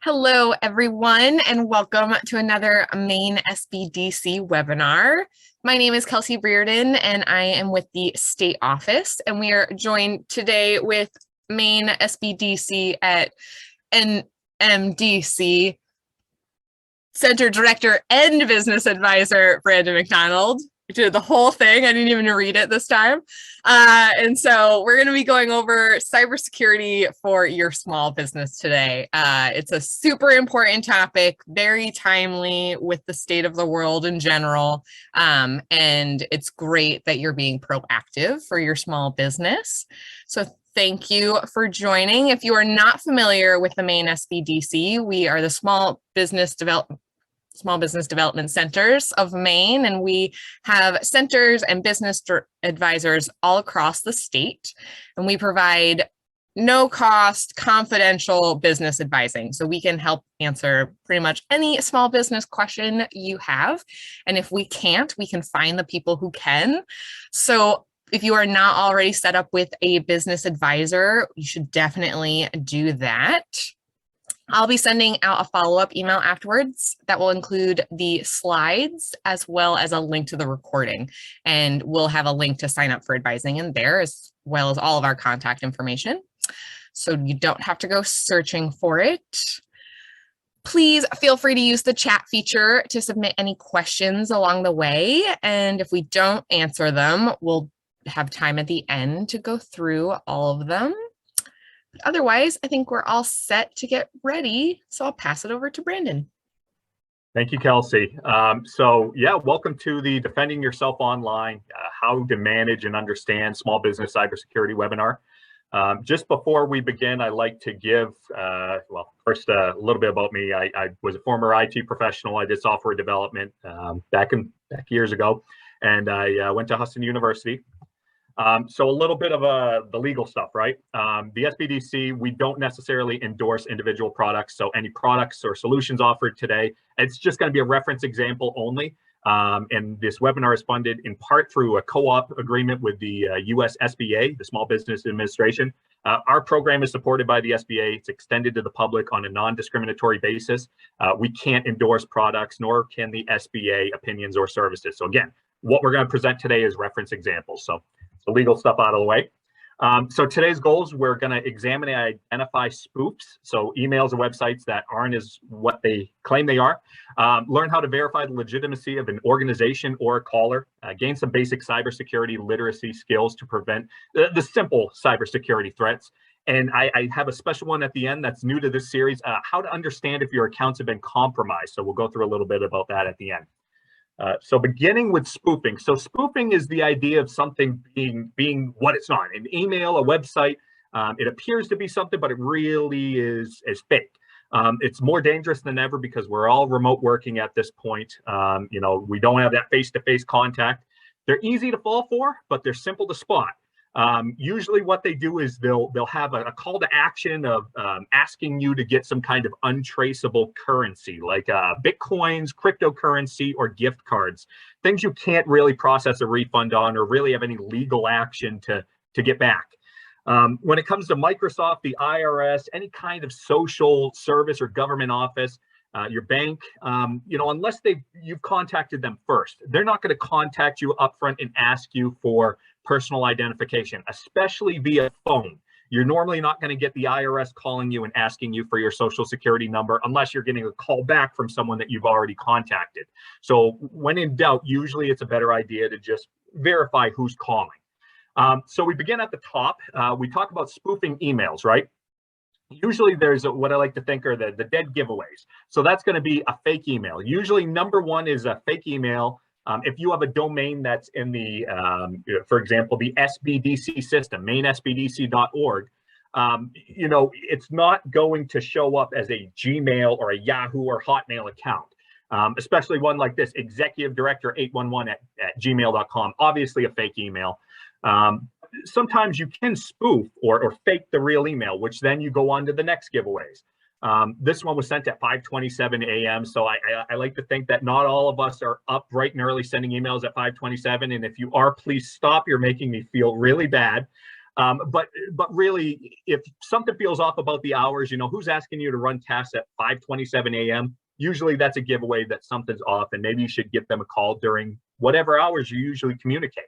Hello, everyone, and welcome to another Maine SBDC webinar. My name is Kelsey Brearden, and I am with the state office, and we are joined today with Maine SBDC at NMDC Center Director and Business Advisor, Brandon McDonald. I did the whole thing. I didn't even read it this time. And so we're going to be going over cybersecurity for your small business today. It's a super important topic, very timely with the state of the world in general. And it's great that you're being proactive for your small business. So thank you for joining. If you are not familiar with the Maine SBDC, we are the Small Business Development Centers of Maine, and we have centers and business advisors all across the state, and we provide no-cost, confidential business advising. So we can help answer pretty much any small business question you have, and if we can't, we can find the people who can. So if you are not already set up with a business advisor, you should definitely do that. I'll be sending out a follow-up email afterwards that will include the slides as well as a link to the recording. And we'll have a link to sign up for advising in there, as well as all of our contact information. So you don't have to go searching for it. Please feel free to use the chat feature to submit any questions along the way. And if we don't answer them, we'll have time at the end to go through all of them. Otherwise, I think we're all set to get ready. So I'll pass it over to Brandon. Thank you, Kelsey. Welcome to the Defending Yourself Online, How to Manage and Understand Small Business Cybersecurity webinar. Just before we begin, I'd like to give, first a little bit about me. I was a former IT professional. I did software development back years ago, and I went to Huston University. So a little bit of the legal stuff, right? The SBDC, we don't necessarily endorse individual products. So any products or solutions offered today, it's just going to be a reference example only. And this webinar is funded in part through a co-op agreement with the US SBA, the Small Business Administration. Our program is supported by the SBA. It's extended to the public on a non-discriminatory basis. We can't endorse products, nor can the SBA opinions or services. So again, what we're going to present today is reference examples. So the legal stuff out of the way. So today's goals, we're going to examine and identify spoofs, so emails or websites that aren't as what they claim they are. Learn how to verify the legitimacy of an organization or a caller. Gain some basic cybersecurity literacy skills to prevent the simple cybersecurity threats. And I have a special one at the end that's new to this series, how to understand if your accounts have been compromised. So we'll go through a little bit about that at the end. So beginning with spoofing. So spoofing is the idea of something being what it's not. An email, a website, it appears to be something, but it really is fake. It's more dangerous than ever because we're all remote working at this point. We don't have that face-to-face contact. They're easy to fall for, but they're simple to spot. Usually what they do is they'll have a call to action of asking you to get some kind of untraceable currency, like Bitcoins, cryptocurrency, or gift cards, things you can't really process a refund on or really have any legal action to get back. When it comes to Microsoft, the IRS, any kind of social service or government office, your bank, unless you've contacted them first, they're not going to contact you upfront and ask you for personal identification, especially via phone. You're normally not going to get the IRS calling you and asking you for your social security number unless you're getting a call back from someone that you've already contacted. So when in doubt, usually it's a better idea to just verify who's calling. So we begin at the top. We talk about spoofing emails, right? Usually there's what I like to think are the dead giveaways. So that's going to be a fake email. Usually number one is a fake email. If you have a domain that's in the, for example, the SBDC system, mainesbdc.org, it's not going to show up as a Gmail or a Yahoo or Hotmail account, especially one like this, executive director 811 at gmail.com, obviously a fake email. Sometimes you can spoof or fake the real email, which then you go on to the next giveaways. This one was sent at 5:27 a.m. So I like to think that not all of us are up bright and early sending emails at 5:27. And if you are, please stop. You're making me feel really bad. But really, if something feels off about the hours, who's asking you to run tasks at 5:27 a.m.? Usually that's a giveaway that something's off, and maybe you should give them a call during whatever hours you usually communicate.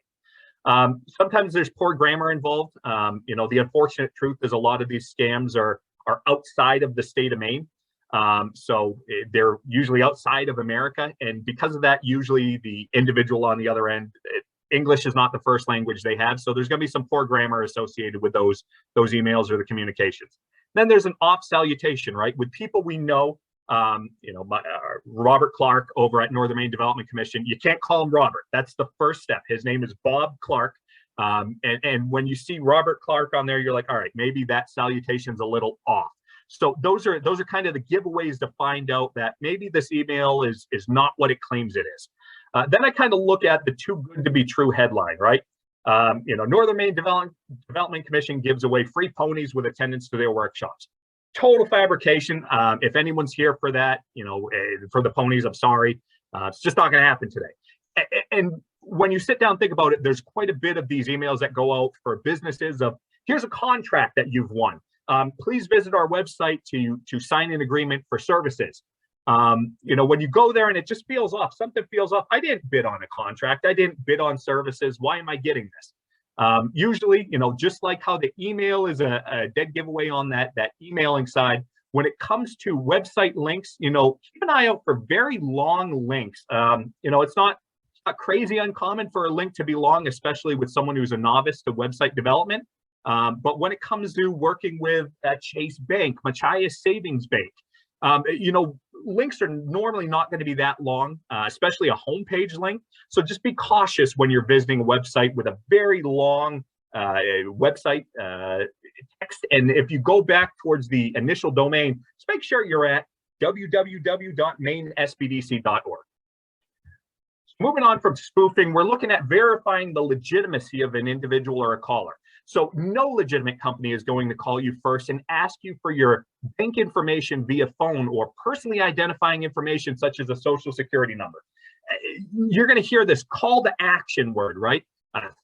Sometimes there's poor grammar involved. The unfortunate truth is a lot of these scams are outside of the state of Maine. So they're usually outside of America. And because of that, usually the individual on the other end, English is not the first language they have. So there's going to be some poor grammar associated with those emails or the communications. Then there's an off salutation, right? With people we know, Robert Clark over at Northern Maine Development Commission, you can't call him Robert. That's the first step. His name is Bob Clark. And when you see Robert Clark on there, you're like, all right, maybe that salutation's a little off. So those are kind of the giveaways to find out that maybe this email is not what it claims it is. Then I kind of look at the too good to be true headline, right? Northern Maine Development Commission gives away free ponies with attendance to their workshops. Total fabrication. If anyone's here for that, for the ponies, I'm sorry. It's just not going to happen today. And when you sit down and think about it, there's quite a bit of these emails that go out for businesses of, here's a contract that you've won. Please visit our website to sign an agreement for services. When you go there and it just feels off, something feels off. I didn't bid on a contract. I didn't bid on services. Why am I getting this? Usually, just like how the email is a dead giveaway on that emailing side, when it comes to website links, keep an eye out for very long links. It's not crazy uncommon for a link to be long, especially with someone who's a novice to website development. But when it comes to working with Chase Bank, Machias Savings Bank, links are normally not going to be that long, especially a homepage link. So just be cautious when you're visiting a website with a very long website text. And if you go back towards the initial domain, just make sure you're at www.mainesbdc.org. Moving on from spoofing, we're looking at verifying the legitimacy of an individual or a caller. So no legitimate company is going to call you first and ask you for your bank information via phone or personally identifying information such as a social security number. You're going to hear this call to action word, right?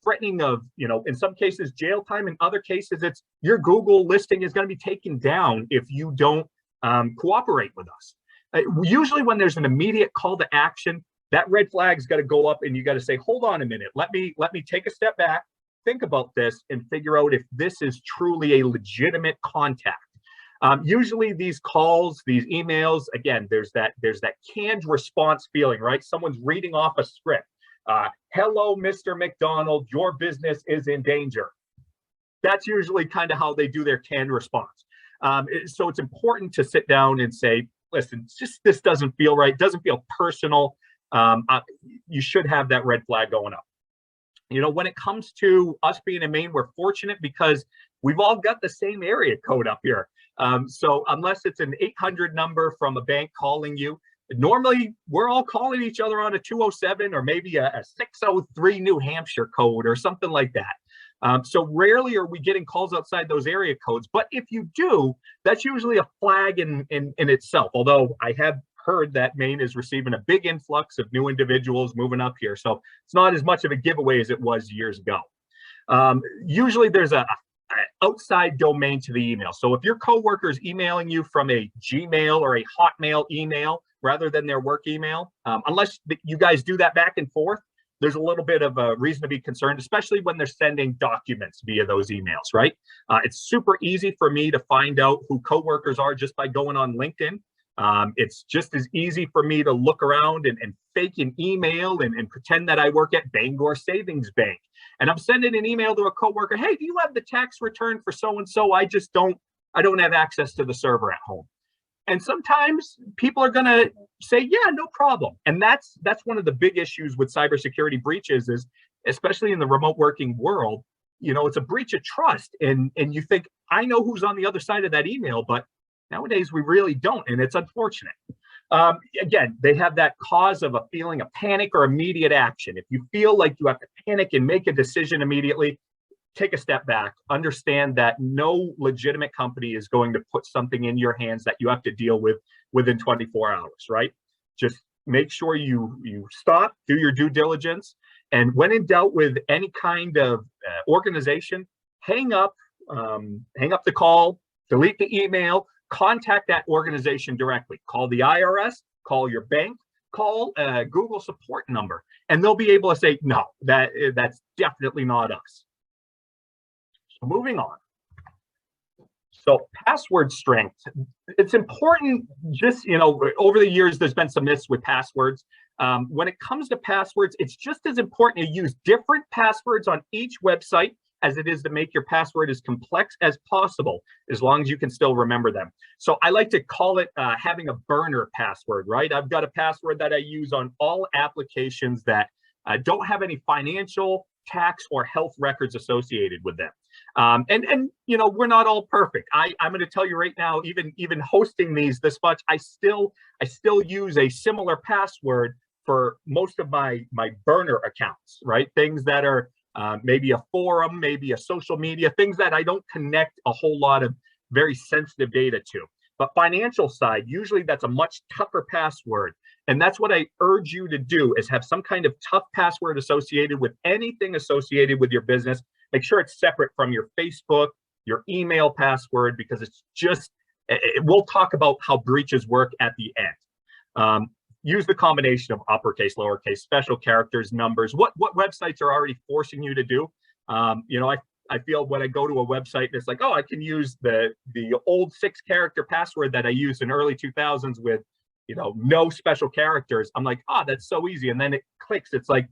Threatening of, in some cases, jail time. In other cases, it's your Google listing is going to be taken down if you don't cooperate with us. Usually when there's an immediate call to action, that red flag's got to go up and you got to say, hold on a minute, let me take a step back, think about this and figure out if this is truly a legitimate contact. Usually these calls, these emails, again, there's that canned response feeling, right? Someone's reading off a script. Hello, Mr. McDonald, your business is in danger. That's usually kind of how they do their canned response. So it's important to sit down and say, listen, this doesn't feel right, doesn't feel personal. You should have that red flag going up. When it comes to us being in Maine, we're fortunate because we've all got the same area code up here. So unless it's an 800 number from a bank calling you, normally we're all calling each other on a 207 or maybe a 603 New Hampshire code or something like that. So rarely are we getting calls outside those area codes. But if you do, that's usually a flag in itself. Although I have heard that Maine is receiving a big influx of new individuals moving up here. So it's not as much of a giveaway as it was years ago. Usually there's a outside domain to the email. So if your coworker is emailing you from a Gmail or a Hotmail email rather than their work email, unless you guys do that back and forth, there's a little bit of a reason to be concerned, especially when they're sending documents via those emails, right? It's super easy for me to find out who coworkers are just by going on LinkedIn. It's just as easy for me to look around and fake an email and pretend that I work at Bangor Savings Bank. And I'm sending an email to a coworker, hey, do you have the tax return for so-and-so? I don't have access to the server at home. And sometimes people are going to say, yeah, no problem. And that's one of the big issues with cybersecurity breaches is, especially in the remote working world, it's a breach of trust. And you think, I know who's on the other side of that email, but nowadays we really don't. And it's unfortunate. Again, they have that cause of a feeling of panic or immediate action. If you feel like you have to panic and make a decision immediately, take a step back, understand that no legitimate company is going to put something in your hands that you have to deal with within 24 hours, right? Just make sure you stop, do your due diligence. And when in doubt with any kind of organization, hang up the call, delete the email, contact that organization directly. Call the IRS, call your bank, call a Google support number, and they'll be able to say, no, that's definitely not us. So moving on. So password strength, it's important. Just, over the years, there's been some myths with passwords. When it comes to passwords, it's just as important to use different passwords on each website as it is to make your password as complex as possible, as long as you can still remember them. So I like to call it having a burner password, right? I've got a password that I use on all applications that don't have any financial, tax, or health records associated with them. And we're not all perfect. I'm going to tell you right now, even hosting this much, I still use a similar password for most of my burner accounts, right? Things that are maybe a forum, maybe a social media, things that I don't connect a whole lot of very sensitive data to. But financial side, usually that's a much tougher password. And that's what I urge you to do, is have some kind of tough password associated with anything associated with your business. Make sure it's separate from your Facebook, your email password, because we'll talk about how breaches work at the end. Use the combination of uppercase, lowercase, special characters, numbers, what websites are already forcing you to do. I feel when I go to a website and it's like, oh, I can use the old 6-character password that I used in early 2000s with, no special characters. I'm like, that's so easy. And then it clicks. It's like,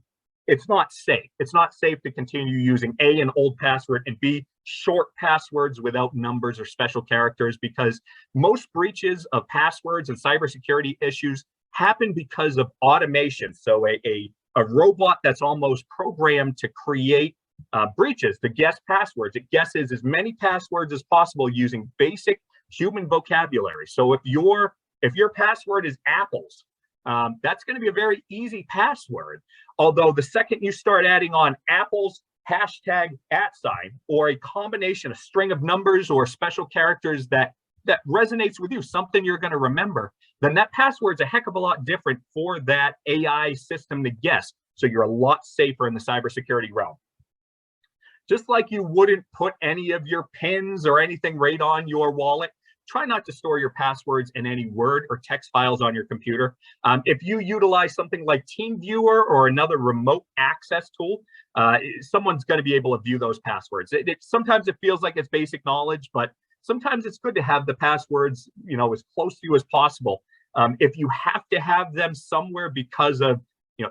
it's not safe. It's not safe to continue using A, an old password, and B, short passwords without numbers or special characters, because most breaches of passwords and cybersecurity issues happen because of automation. So a robot that's almost programmed to create breaches, to guess passwords. It guesses as many passwords as possible using basic human vocabulary. So if your password is apples, that's going to be a very easy password. Although the second you start adding on apples, hashtag @ or a combination, a string of numbers or special characters that resonates with you, something you're going to remember, then that password's a heck of a lot different for that AI system to guess. So you're a lot safer in the cybersecurity realm. Just like you wouldn't put any of your pins or anything right on your wallet, try not to store your passwords in any Word or text files on your computer. If you utilize something like TeamViewer or another remote access tool, someone's going to be able to view those passwords. Sometimes it feels like it's basic knowledge, but sometimes it's good to have the passwords, as close to you as possible. If you have to have them somewhere because of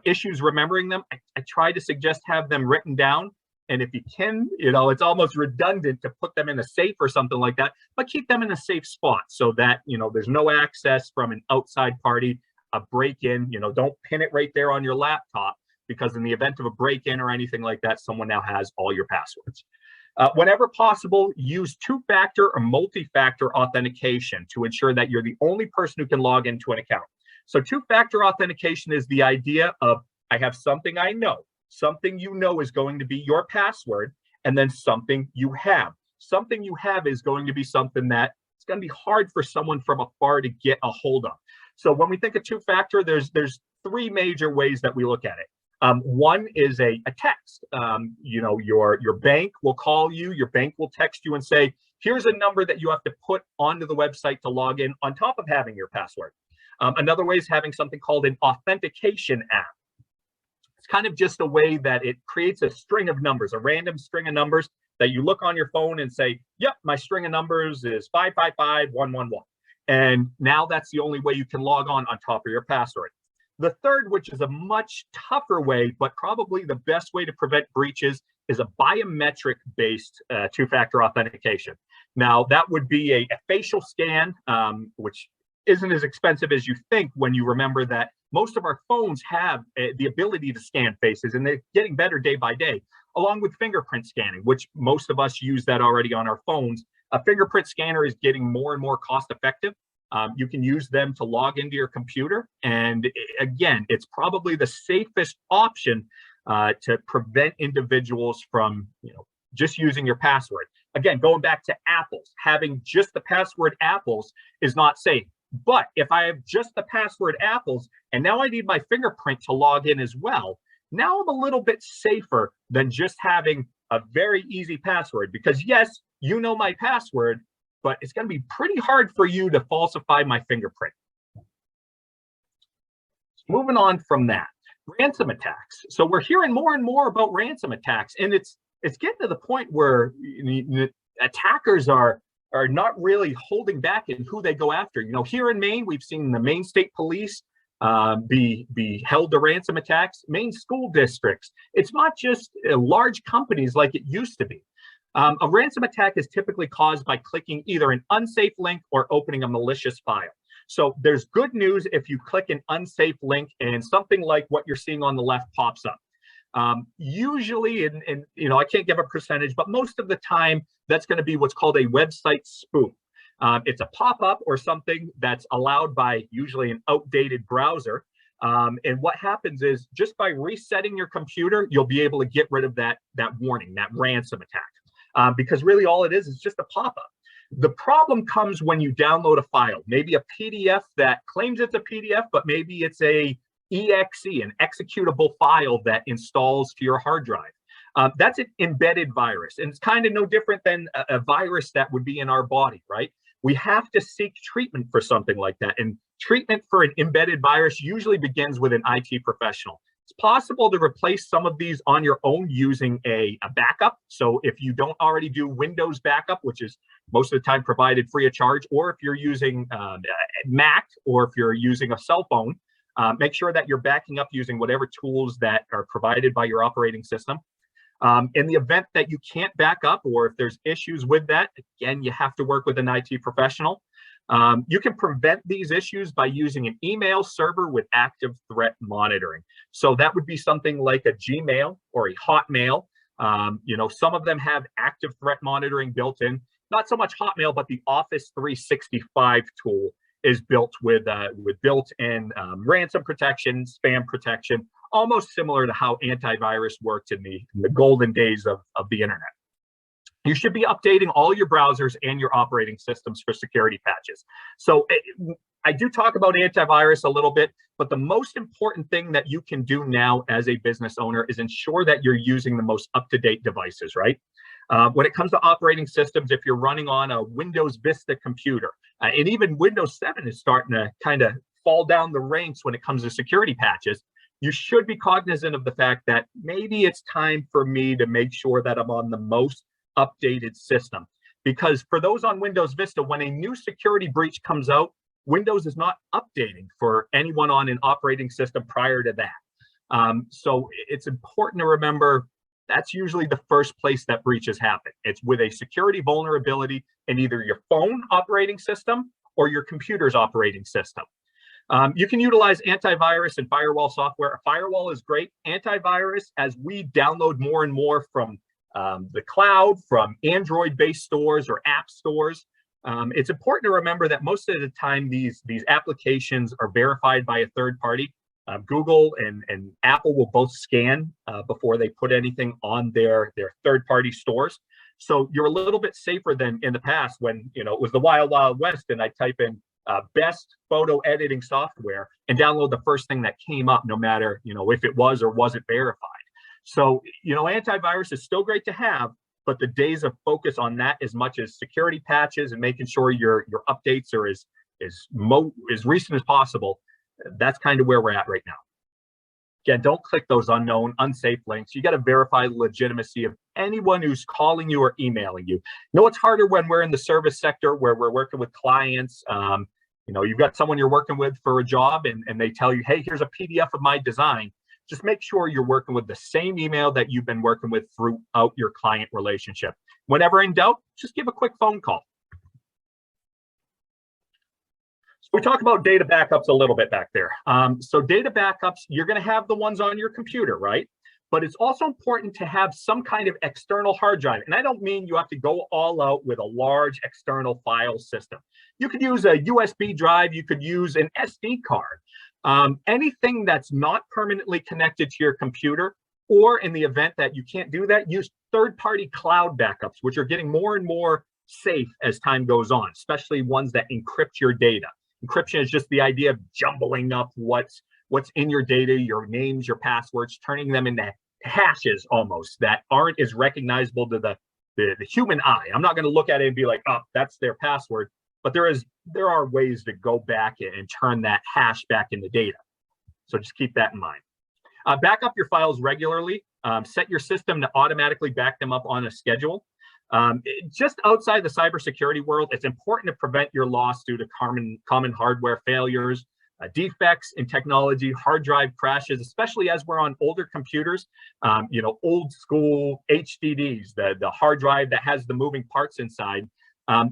issues remembering them, I try to suggest have them written down. And if you can, it's almost redundant to put them in a safe or something like that, but keep them in a safe spot so that, there's no access from an outside party, a break-in. Don't pin it right there on your laptop, because in the event of a break-in or anything like that, someone now has all your passwords. Whenever possible, use two-factor or multi-factor authentication to ensure that you're the only person who can log into an account. So two-factor authentication is the idea of, I have something I know. Something is going to be your password, and then something you have. Something you have is going to be something that it's going to be hard for someone from afar to get a hold of. So when we think of two-factor, there's 3 major ways that we look at it. One is a text. Your bank will call you, your bank will text you and say, here's a number that you have to put onto the website to log in on top of having your password. Another way is having something called an authentication app. It's kind of just a way that it creates a string of numbers, a random string of numbers that you look on your phone and say, yep, my string of numbers is 555111. And now that's the only way you can log on top of your password. The third, which is a much tougher way, but probably the best way to prevent breaches, is a biometric-based two-factor authentication. Now, that would be a facial scan, which isn't as expensive as you think when you remember that most of our phones have the ability to scan faces, and they're getting better day by day, along with fingerprint scanning, which most of us use that already on our phones. A fingerprint scanner is getting more and more cost effective. You can use them to log into your computer. And again, it's probably the safest option to prevent individuals from just using your password. Again, going back to apples, having just the password apples is not safe. But if I have just the password apples, and now I need my fingerprint to log in as well, now I'm a little bit safer than just having a very easy password, because yes, you know my password, but it's going to be pretty hard for you to falsify my fingerprint. Moving on from that, ransom attacks. So we're hearing more and more about ransom attacks, and it's getting to the point where attackers are not really holding back in who they go after. You know, here in Maine, we've seen the Maine State Police be held to ransom attacks. Maine school districts. It's not just large companies like it used to be. A ransom attack is typically caused by clicking either an unsafe link or opening a malicious file. So there's good news if you click an unsafe link and something like what you're seeing on the left pops up. Usually, and you know, I can't give a percentage, but most of the time, that's going to be what's called a website spoof. It's a pop-up or something that's allowed by usually an outdated browser. And what happens is just by resetting your computer, you'll be able to get rid of that warning, that ransom attack, because really all it is just a pop-up. The problem comes when you download a file, maybe a PDF that claims it's a PDF, but maybe it's a EXE, an executable file that installs to your hard drive. That's an embedded virus, and it's kind of no different than a virus that would be in our body, right? We have to seek treatment for something like that, and treatment for an embedded virus usually begins with an IT professional. It's possible to replace some of these on your own using a backup. So if you don't already do Windows backup, which is most of the time provided free of charge, or if you're using Mac, or if you're using a cell phone, make sure that you're backing up using whatever tools that are provided by your operating system. In the event that you can't back up, or if there's issues with that, again, you have to work with an IT professional. You can prevent these issues by using an email server with active threat monitoring. So that would be something like a Gmail or a Hotmail. You know, some of them have active threat monitoring built in. Not so much Hotmail, but the Office 365 tool is built with built-in ransom protection, spam protection, almost similar to how antivirus worked in the golden days of the internet. You should be updating all your browsers and your operating systems for security patches. So I do talk about antivirus a little bit, but the most important thing that you can do now as a business owner is ensure that you're using the most up-to-date devices, right? When it comes to operating systems, if you're running on a Windows Vista computer, and even Windows 7 is starting to kind of fall down the ranks when it comes to security patches, you should be cognizant of the fact that maybe it's time for me to make sure that I'm on the most updated system. Because for those on Windows Vista, when a new security breach comes out, Windows is not updating for anyone on an operating system prior to that. So it's important to remember that's usually the first place that breaches happen. It's with a security vulnerability in either your phone operating system or your computer's operating system. You can utilize antivirus and firewall software. A firewall is great. Antivirus, as we download more and more from the cloud, from Android-based stores or app stores, it's important to remember that most of the time these applications are verified by a third party. Google and Apple will both scan before they put anything on their third-party stores. So you're a little bit safer than in the past when, you know, it was the wild, wild west and I type in best photo editing software and download the first thing that came up, no matter, you know, if it was or wasn't verified. So, you know, antivirus is still great to have, but the days of focus on that as much as security patches and making sure your updates are as recent as possible, that's kind of where we're at right now. Again, don't click those unknown, unsafe links. You got to verify the legitimacy of anyone who's calling you or emailing you. You know, it's harder when we're in the service sector where we're working with clients. You know, you've got someone you're working with for a job and they tell you, hey, here's a PDF of my design. Just make sure you're working with the same email that you've been working with throughout your client relationship. Whenever in doubt, just give a quick phone call. We talked about data backups a little bit back there. So data backups, you're going to have the ones on your computer, right? But it's also important to have some kind of external hard drive. And I don't mean you have to go all out with a large external file system. You could use a USB drive. You could use an SD card. Anything that's not permanently connected to your computer, or in the event that you can't do that, use third-party cloud backups, which are getting more and more safe as time goes on, especially ones that encrypt your data. Encryption is just the idea of jumbling up what's in your data, your names, your passwords, turning them into hashes almost that aren't as recognizable to the human eye. I'm not going to look at it and be like, oh, that's their password. But there are ways to go back and turn that hash back into data. So just keep that in mind. Back up your files regularly. Set your system to automatically back them up on a schedule. Just outside the cybersecurity world, it's important to prevent your loss due to common hardware failures, defects in technology, hard drive crashes, especially as we're on older computers, old school HDDs, the hard drive that has the moving parts inside.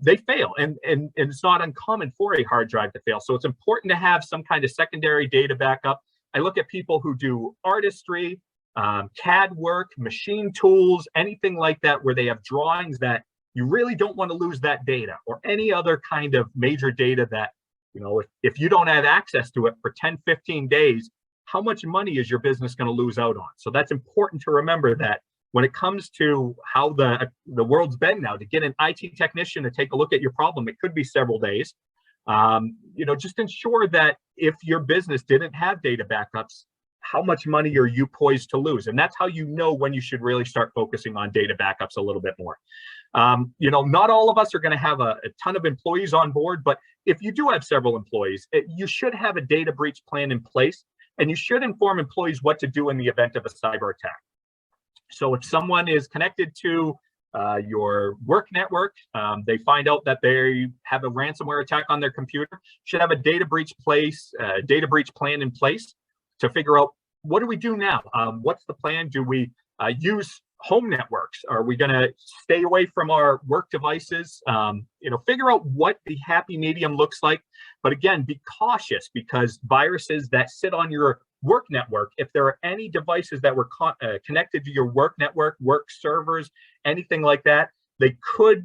They fail, and it's not uncommon for a hard drive to fail. So it's important to have some kind of secondary data backup. I look at people who do artistry, CAD work, machine tools, anything like that, where they have drawings that you really don't want to lose that data, or any other kind of major data that, if you don't have access to it for 10, 15 days, how much money is your business going to lose out on? So that's important to remember, that when it comes to how the world's been now, to get an IT technician to take a look at your problem, it could be several days. Just ensure that if your business didn't have data backups, how much money are you poised to lose? And that's how you know when you should really start focusing on data backups a little bit more. Not all of us are going to have a ton of employees on board, but if you do have several employees, you should have a data breach plan in place, and you should inform employees what to do in the event of a cyber attack. So if someone is connected to your work network, they find out that they have a ransomware attack on their computer, should have a data breach plan in place to figure out, what do we do now? What's the plan? Do we use home networks? Are we going to stay away from our work devices? Figure out what the happy medium looks like. But again, be cautious, because viruses that sit on your work network, if there are any devices that were connected to your work network, work servers, anything like that, they could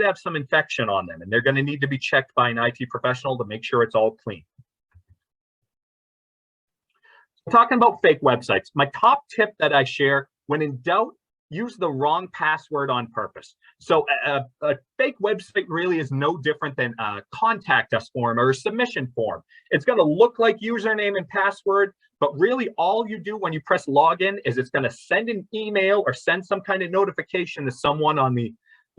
have some infection on them, and they're going to need to be checked by an IT professional to make sure it's all clean. Talking about fake websites, my top tip that I share: when in doubt, use the wrong password on purpose. So a fake website really is no different than a contact us form or a submission form. It's going to look like username and password, but really all you do when you press login is it's going to send an email or send some kind of notification to someone on the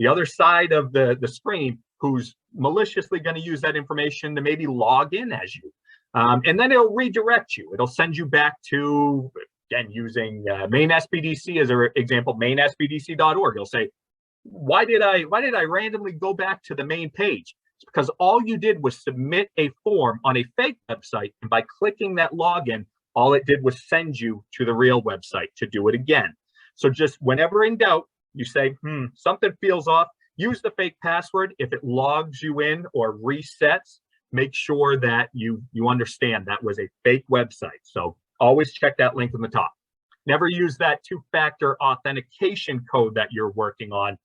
other side of the screen who's maliciously going to use that information to maybe log in as you. And then it'll redirect you. It'll send you back to, again, using Maine SBDC as an example, mainesbdc.org. It'll say, why did I randomly go back to the main page? It's because all you did was submit a form on a fake website, and by clicking that login, all it did was send you to the real website to do it again. So just whenever in doubt, you say, something feels off, use the fake password. If it logs you in or resets, make sure that you understand that was a fake website. So always check that link in the top. Never use that two-factor authentication code that you're working on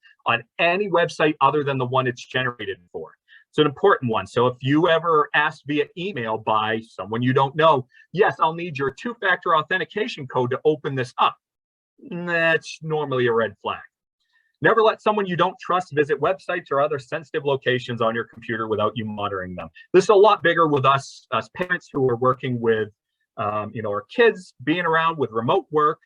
any website other than the one it's generated for. It's an important one. So if you ever asked via email by someone you don't know, yes, I'll need your two-factor authentication code to open this up, that's normally a red flag. Never let someone you don't trust visit websites or other sensitive locations on your computer without you monitoring them. This is a lot bigger with us parents who are working with our kids, being around with remote work.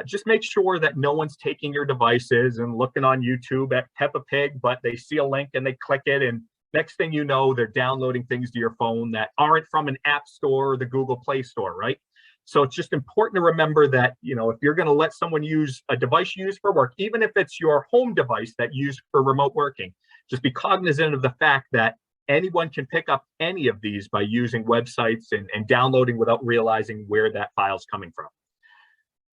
Just make sure that no one's taking your devices and looking on YouTube at Peppa Pig, but they see a link and they click it, and next thing you know, they're downloading things to your phone that aren't from an app store or the Google Play Store, right? So it's just important to remember that, if you're going to let someone use a device you use for work, even if it's your home device that you use for remote working, just be cognizant of the fact that anyone can pick up any of these by using websites and downloading without realizing where that file's coming from.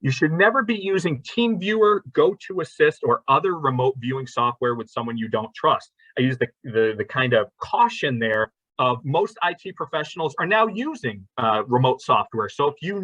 You should never be using TeamViewer, GoToAssist, or other remote viewing software with someone you don't trust. I use the kind of caution there of most IT professionals are now using remote software. So if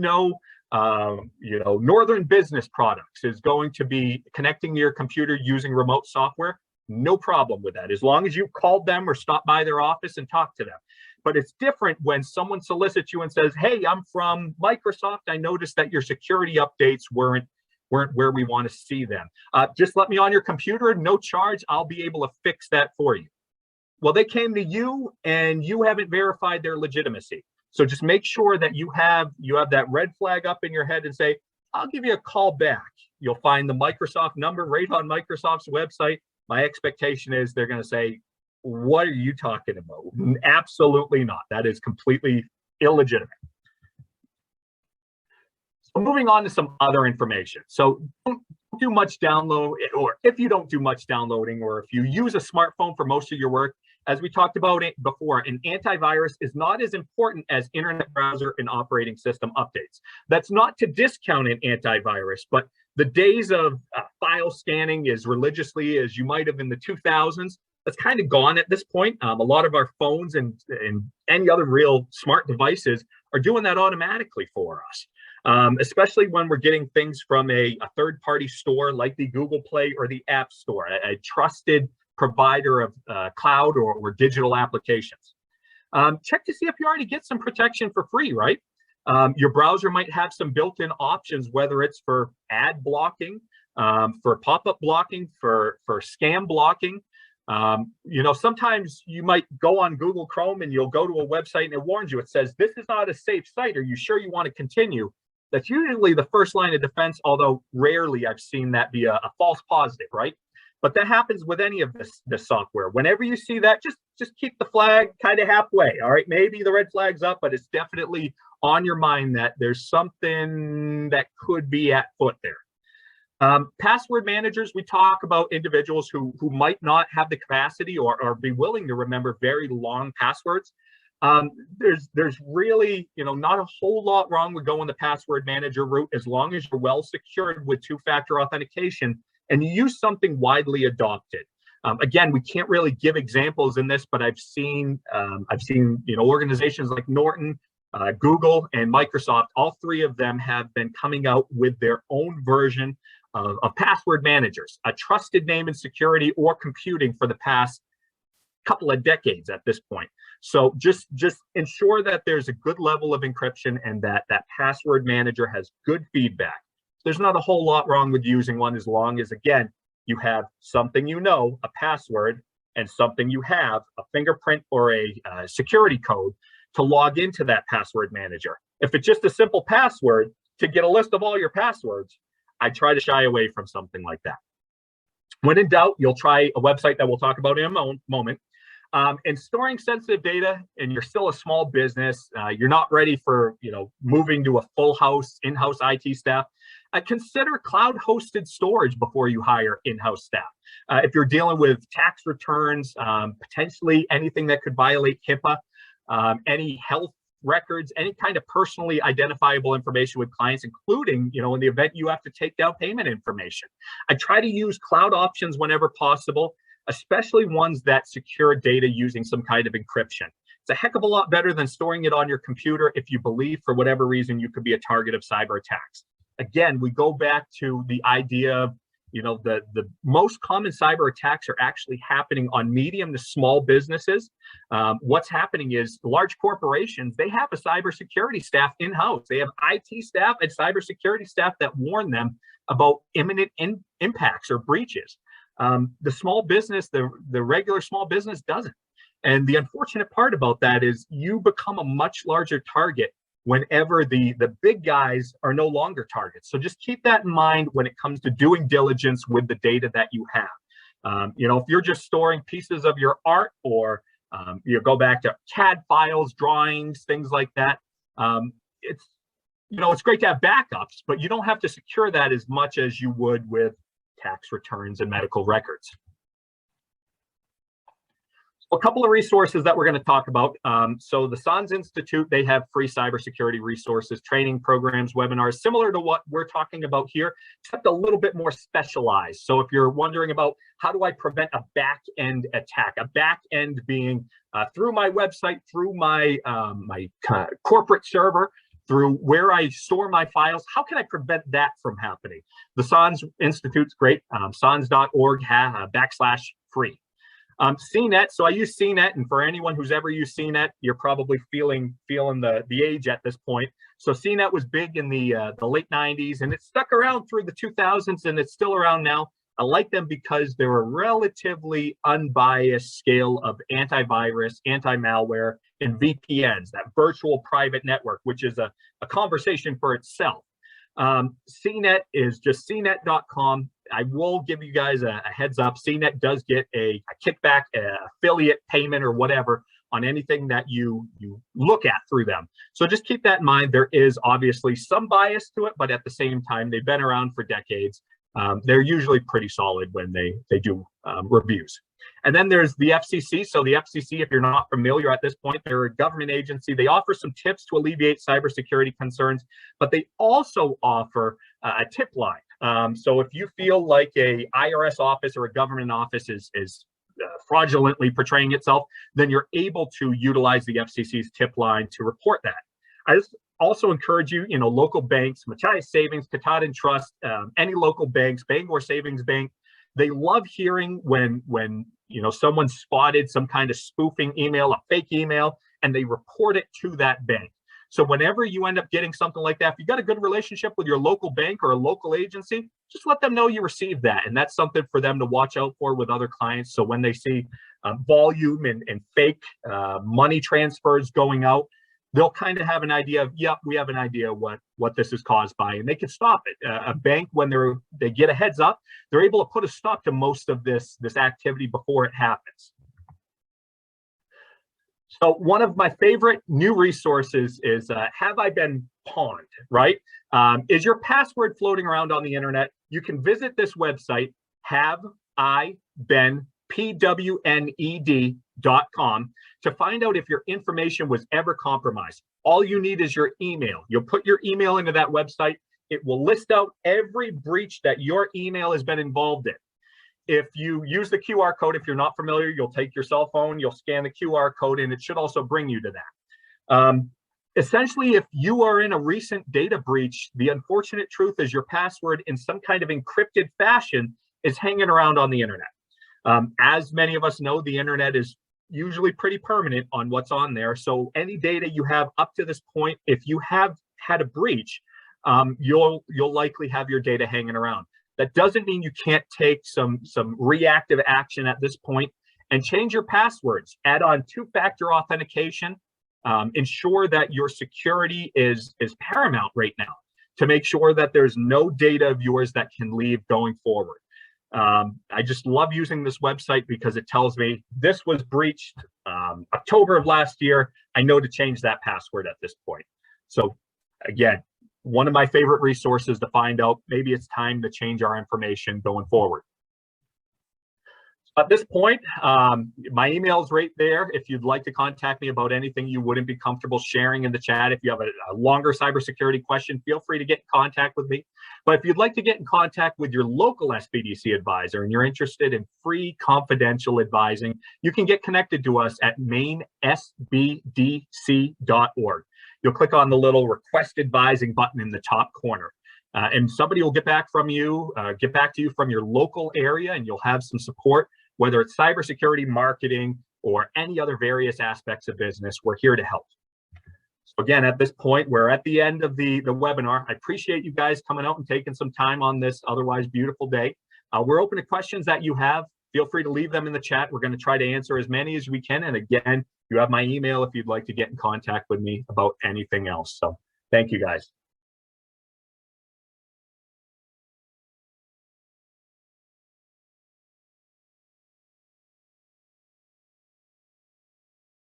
Northern Business Products is going to be connecting to your computer using remote software, no problem with that, as long as you called them or stopped by their office and talked to them. But it's different when someone solicits you and says, hey, I'm from Microsoft. I noticed that your security updates weren't where we want to see them. Just let me on your computer, no charge. I'll be able to fix that for you. Well, they came to you and you haven't verified their legitimacy. So just make sure that you have that red flag up in your head and say, I'll give you a call back. You'll find the Microsoft number right on Microsoft's website. My expectation is they're going to say, what are you talking about? Absolutely not. That is completely illegitimate. So moving on to some other information. So don't do much download, or if you don't do much downloading, or if you use a smartphone for most of your work, as we talked about it before, an antivirus is not as important as internet browser and operating system updates. That's not to discount an antivirus, but the days of file scanning as religiously as you might have in the 2000s, that's kind of gone at this point. A lot of our phones and any other real smart devices are doing that automatically for us. Especially when we're getting things from a third-party store like the Google Play or the App Store, a trusted provider of cloud or digital applications. Check to see if you already get some protection for free, right? Your browser might have some built-in options, whether it's for ad blocking, for pop-up blocking, for scam blocking. Sometimes you might go on Google Chrome and you'll go to a website and it warns you. It says, this is not a safe site. Are you sure you want to continue? That's usually the first line of defense, although rarely I've seen that be a false positive, right? But that happens with any of this software. Whenever you see that, just keep the flag kind of halfway, all right? Maybe the red flag's up, but it's definitely on your mind that there's something that could be at foot there. Password managers, we talk about individuals who might not have the capacity or be willing to remember very long passwords. There's really, not a whole lot wrong with going the password manager route as long as you're well secured with two-factor authentication and you use something widely adopted. Again, we can't really give examples in this, but I've seen organizations like Norton, Google, and Microsoft. All three of them have been coming out with their own version of password managers, a trusted name in security or computing for the past couple of decades at this point. So just ensure that there's a good level of encryption and that password manager has good feedback. There's not a whole lot wrong with using one as long as, again, you have something a password, and something you have, a fingerprint or a security code to log into that password manager. If it's just a simple password to get a list of all your passwords, I try to shy away from something like that. When in doubt, you'll try a website that we'll talk about in a moment. And storing sensitive data, and you're still a small business, you're not ready for moving to a full house, in-house IT staff, consider cloud-hosted storage before you hire in-house staff. If you're dealing with tax returns, potentially anything that could violate HIPAA, any health records, any kind of personally identifiable information with clients, including, in the event you have to take down payment information. I try to use cloud options whenever possible, especially ones that secure data using some kind of encryption. It's a heck of a lot better than storing it on your computer if you believe for whatever reason you could be a target of cyber attacks. Again, we go back to the idea of, the most common cyber attacks are actually happening on medium to small businesses. What's happening is large corporations, they have a cybersecurity staff in-house. They have IT staff and cybersecurity staff that warn them about imminent impacts or breaches. The small business, the regular small business doesn't. And the unfortunate part about that is you become a much larger target whenever the big guys are no longer targets. So just keep that in mind when it comes to doing diligence with the data that you have. If you're just storing pieces of your art or you go back to CAD files, drawings, things like that, it's great to have backups, but you don't have to secure that as much as you would with tax returns and medical records. A couple of resources that we're going to talk about. So the SANS Institute, they have free cybersecurity resources, training programs, webinars, similar to what we're talking about here, except a little bit more specialized. So if you're wondering about how do I prevent a back-end attack, a back-end being through my website, through my corporate server, through where I store my files, how can I prevent that from happening? The SANS Institute's great, sans.org /free. CNET, so I use CNET, and for anyone who's ever used CNET, you're probably feeling the age at this point. So CNET was big in the late 90s, and it stuck around through the 2000s, and it's still around now. I like them because they're a relatively unbiased scale of antivirus, anti-malware, and VPNs, that virtual private network, which is a conversation for itself. CNET is just cnet.com. I will give you guys a heads up. CNET does get a kickback, affiliate payment or whatever on anything that you look at through them. So just keep that in mind. There is obviously some bias to it, but at the same time, they've been around for decades. They're usually pretty solid when they do reviews. And then there's the FCC. So the FCC, if you're not familiar at this point, they're a government agency. They offer some tips to alleviate cybersecurity concerns, but they also offer a tip line. So if you feel like a IRS office or a government office is fraudulently portraying itself, then you're able to utilize the FCC's tip line to report that. I just also encourage you, local banks, Machias Savings, Katahdin Trust, any local banks, Bangor Savings Bank, they love hearing when someone spotted some kind of spoofing email, a fake email, and they report it to that bank. So whenever you end up getting something like that, if you got a good relationship with your local bank or a local agency, just let them know you received that. And that's something for them to watch out for with other clients. So when they see volume and fake money transfers going out, they'll kind of have an idea of, yep, we have an idea what this is caused by, and they can stop it. A bank, when they get a heads up, they're able to put a stop to most of this activity before it happens. So one of my favorite new resources is Have I Been Pawned, right? Is your password floating around on the internet? You can visit this website, PWNED.com, to find out if your information was ever compromised. All you need is your email. You'll put your email into that website. It will list out every breach that your email has been involved in. If you use the QR code, if you're not familiar, you'll take your cell phone, you'll scan the QR code, and it should also bring you to that. Essentially, if you are in a recent data breach, the unfortunate truth is your password in some kind of encrypted fashion is hanging around on the internet. As many of us know, the internet is usually pretty permanent on what's on there. So any data you have up to this point, if you have had a breach, you'll likely have your data hanging around. That doesn't mean you can't take some reactive action at this point and change your passwords. Add on two-factor authentication. Ensure that your security is paramount right now to make sure that there's no data of yours that can leave going forward. I just love using this website because it tells me this was breached October of last year. I know to change that password at this point. So again, one of my favorite resources to find out maybe it's time to change our information going forward. At this point, my email is right there. If you'd like to contact me about anything you wouldn't be comfortable sharing in the chat, if you have a longer cybersecurity question, feel free to get in contact with me. But if you'd like to get in contact with your local SBDC advisor and you're interested in free confidential advising, you can get connected to us at Maine SBDC.org. You'll click on the little request advising button in the top corner. And somebody will get back to you from your local area, and you'll have some support, whether it's cybersecurity, marketing, or any other various aspects of business. We're here to help. So again, at this point, we're at the end of the webinar. I appreciate you guys coming out and taking some time on this otherwise beautiful day. We're open to questions that you have. Feel free to leave them in the chat. We're going to try to answer as many as we can. And again, you have my email if you'd like to get in contact with me about anything else. So thank you guys.